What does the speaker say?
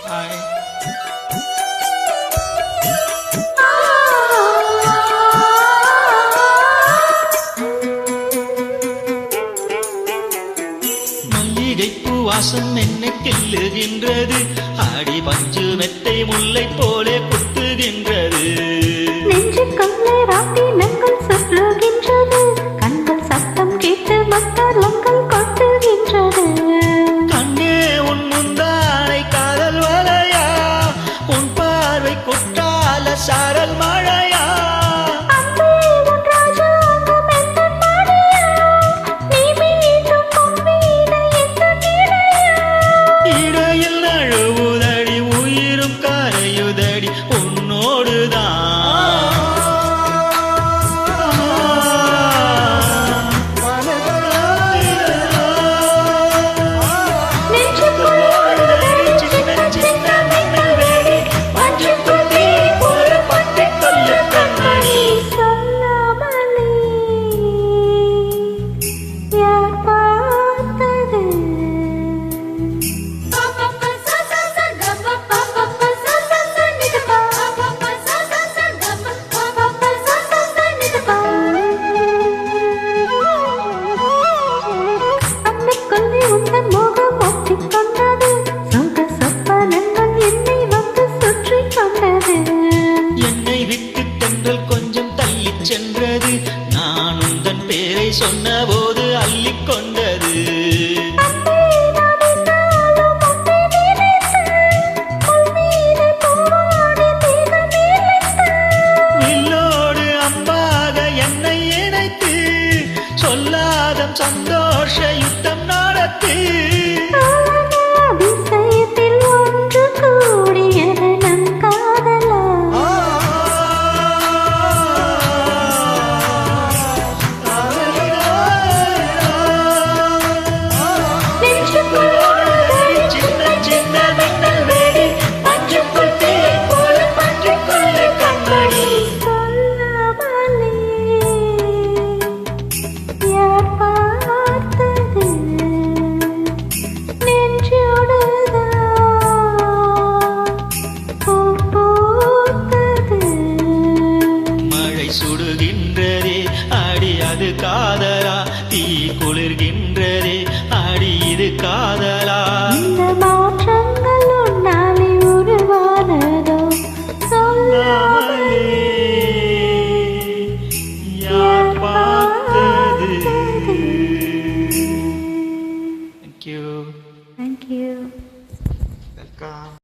Hi. மல்லிகைப்பூ வாசம் என்னை கிள்ளுகின்றது, ஆடி பஞ்சு மெத்தை முல்லை போலே குத்துகின்றது. நெஞ்சுக்குள்ளே ராட்டினங்கள் சுற்றுகின்றது, கண்கள் சத்தம் கேட்டு மத்தளங்கள் கொட்டுகின்றது. கண்ணே உன் முந்தானை காதல் வலையா, உன் பார்வை குற்றால சாரல் மழையா. அன்பே உன் ராஜாங்கம் எந்தன் மடியா, நீ மீண்டும் பொன்வீணை எந்தன் இடையா. இடையில் நழுவுதடி உயிரும் கரையுதடி உன்னோடுதான். என்னை விட்டு தென்றல் கொஞ்சம் தள்ளிச் சென்றது, நான் உந்தன் பேரை சொன்ன போது அள்ளிக் கொண்டது. வில்லோடு அம்பாக என்னை இணைத்து, சொல்லாத சந்தோஷ யுத்தம் நடத்து. சுடுகின்றதே அடி அது காதலா, தீ குளிர்கின்றதே அடி இது காதலா. இந்த மாற்றங்கள் உன்னாலே உருவானதோ சொல்லாமலே யார் பார்த்தது. Thank you. Thank you. Welcome.